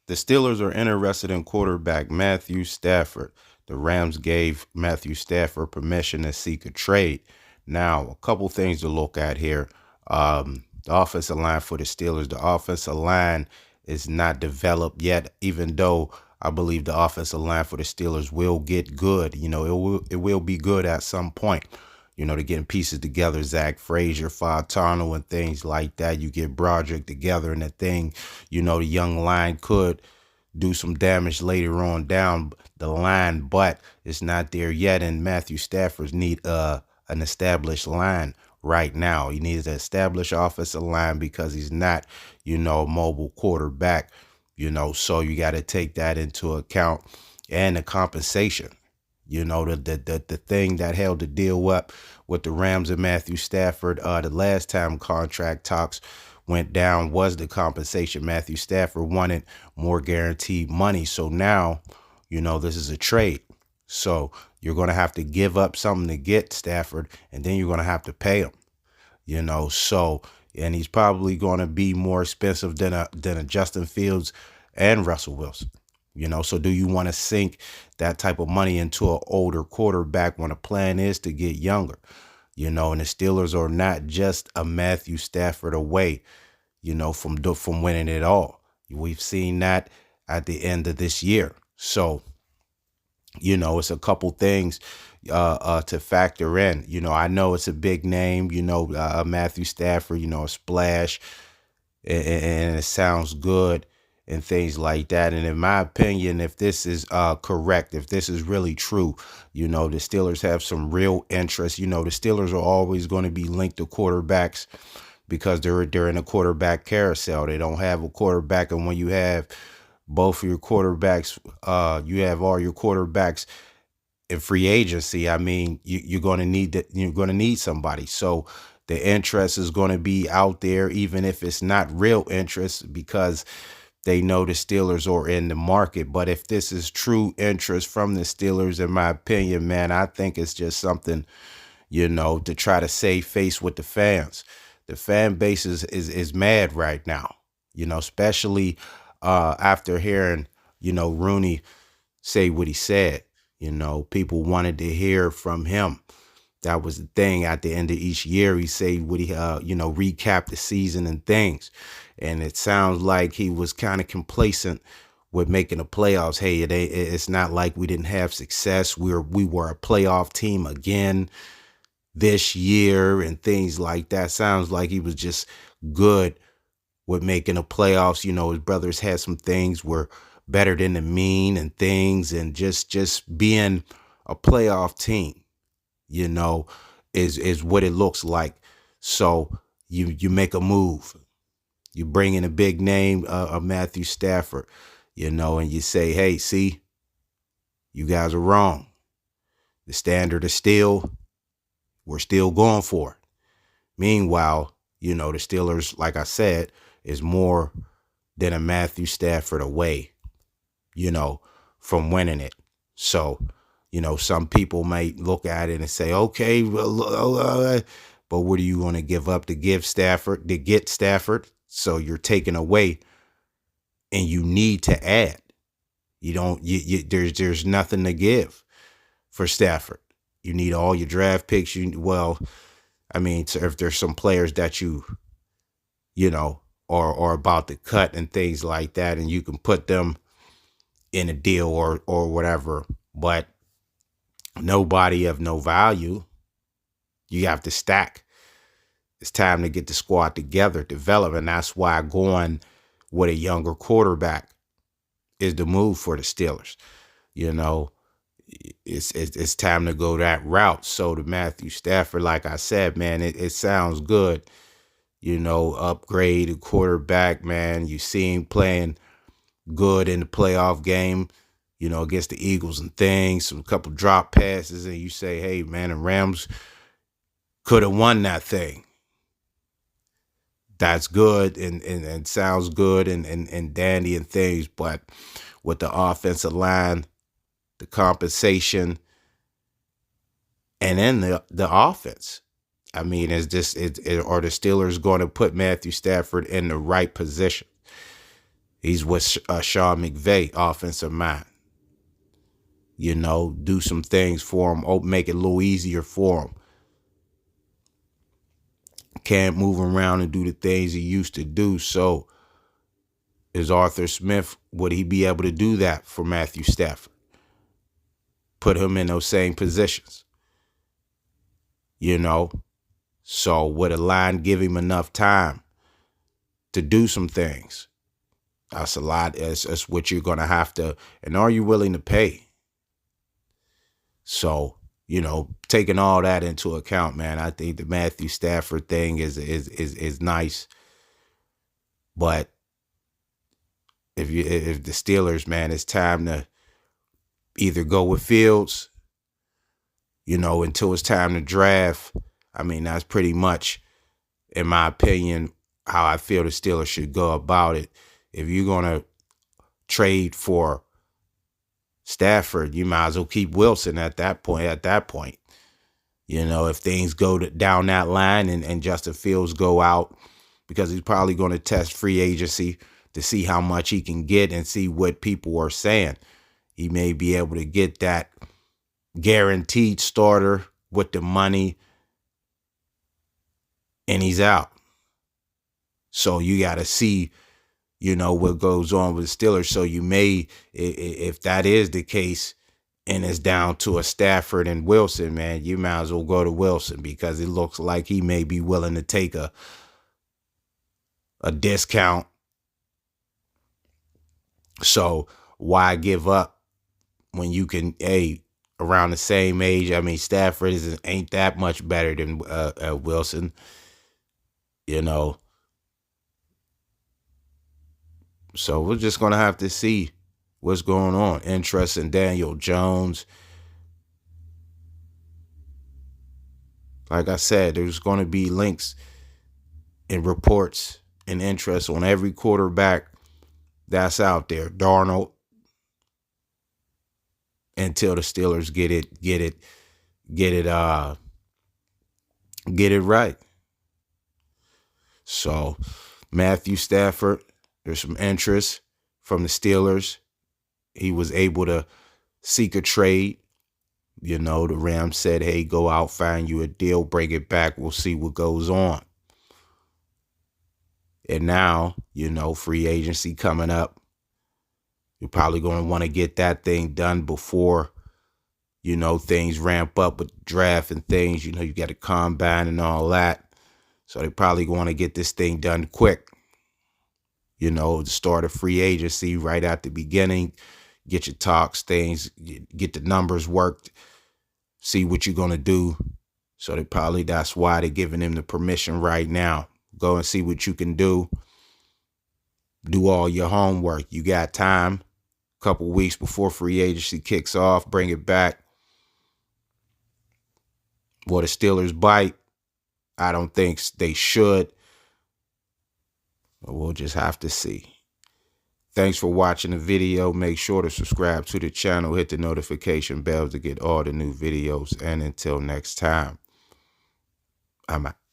The Steelers are interested in quarterback Matthew Stafford. The Rams gave Matthew Stafford permission to seek a trade. Now, a couple things to look at here. The offensive line for the Steelers, the offensive line is not developed yet, even though I believe the offensive line for the Steelers will get good. It will be good at some point. They're getting pieces together, Zach Frazier, Fontano, and things like that. You get Broderick together, and the thing, the young line could do some damage later on down the line, but it's not there yet. And Matthew Stafford need an established line right now. He needs an established offensive line because he's not, a mobile quarterback. So you got to take that into account, and the compensation. The thing that held the deal up with the Rams and Matthew Stafford, the last time contract talks went down was the compensation. Matthew Stafford wanted more guaranteed money. So now, this is a trade. So you're going to have to give up something to get Stafford, and then you're going to have to pay him, and he's probably going to be more expensive than a Justin Fields and Russell Wilson. So do you want to sink that type of money into an older quarterback when the plan is to get younger? And the Steelers are not just a Matthew Stafford away, from winning it all. We've seen that at the end of this year. So, it's a couple things to factor in. I know it's a big name, Matthew Stafford, a splash, and it sounds good and things like that. And in my opinion, if this is correct, if this is really true, the Steelers have some real interest. The Steelers are always going to be linked to quarterbacks because they're in a quarterback carousel. They don't have a quarterback, and when you have both of your quarterbacks, you have all your quarterbacks in free agency. I mean, you're going to need that. You're going to need somebody. So the interest is going to be out there, even if it's not real interest, because they know the Steelers are in the market. But if this is true interest from the Steelers, in my opinion, man, I think it's just something, to try to save face with the fans. The fan base is mad right now, especially after hearing, Rooney say what he said. People wanted to hear from him. That was the thing. At the end of each year, he said what he, recap the season and things. And it sounds like he was kind of complacent with making the playoffs. Hey, it's not like we didn't have success. We were a playoff team again this year and things like that. Sounds like he was just good with making the playoffs. His brothers had some things were better than the mean and things, and just being a playoff team, is what it looks like. So you make a move. You bring in a big name of Matthew Stafford, and you say, hey, see, you guys are wrong. The standard is we're still going for it. Meanwhile, the Steelers, like I said, is more than a Matthew Stafford away, from winning it. So, some people might look at it and say, okay, well, but what are you going to give up to get Stafford? So you're taking away, and you need to add. There's nothing to give for Stafford. You need all your draft picks. So if there's some players that are about to cut and things like that, and you can put them in a deal or whatever, but nobody of no value, you have to stack. It's time to get the squad together, develop, and that's why going with a younger quarterback is the move for the Steelers. It's time to go that route. So to Matthew Stafford, like I said, man, it sounds good. Upgrade a quarterback, man. You see him playing good in the playoff game, against the Eagles and things, some couple drop passes, and you say, hey, man, the Rams could have won that thing. That's good and sounds good and dandy and things, but with the offensive line, the compensation, and then the offense. I mean, are the Steelers going to put Matthew Stafford in the right position? He's with Sean McVay, offensive mind. Do some things for him, make it a little easier for him. Can't move around and do the things he used to do. So is Arthur Smith, would he be able to do that for Matthew Stafford? Put him in those same positions. So would a line give him enough time to do some things? That's a lot. That's what you're going to have to, and are you willing to pay? So, taking all that into account, man, I think the Matthew Stafford thing is nice. But if the Steelers, man, it's time to either go with Fields, until it's time to draft. I mean, that's pretty much, in my opinion, how I feel the Steelers should go about it. If you're going to trade for Stafford, you might as well keep Wilson at that point. If things go down that line and Justin Fields go out, because he's probably going to test free agency to see how much he can get and see what people are saying. He may be able to get that guaranteed starter with the money, and he's out. So you got to see, what goes on with the Steelers. So you may, if that is the case, and it's down to a Stafford and Wilson, man, you might as well go to Wilson, because it looks like he may be willing to take a discount. So why give up when you can, around the same age? I mean, Stafford ain't that much better than Wilson, So we're just going to have to see what's going on. Interest in Daniel Jones. Like I said, there's going to be links and reports and interest on every quarterback that's out there. Darnold, until the Steelers get it right. So Matthew Stafford, there's some interest from the Steelers. He was able to seek a trade. The Rams said, hey, go out, find you a deal, bring it back. We'll see what goes on. And now, free agency coming up. You're probably going to want to get that thing done before, things ramp up with draft and things. You got a combine and all that. So they probably want to get this thing done quick. Start a free agency right at the beginning. Get your talks, things, get the numbers worked, see what you're going to do. So that's why they're giving him the permission right now. Go and see what you can do. Do all your homework. You got time. A couple weeks before free agency kicks off, bring it back. Will the Steelers bite? I don't think they should. But we'll just have to see. Thanks for watching the video. Make sure to subscribe to the channel. Hit the notification bell to get all the new videos. And until next time, I'm out.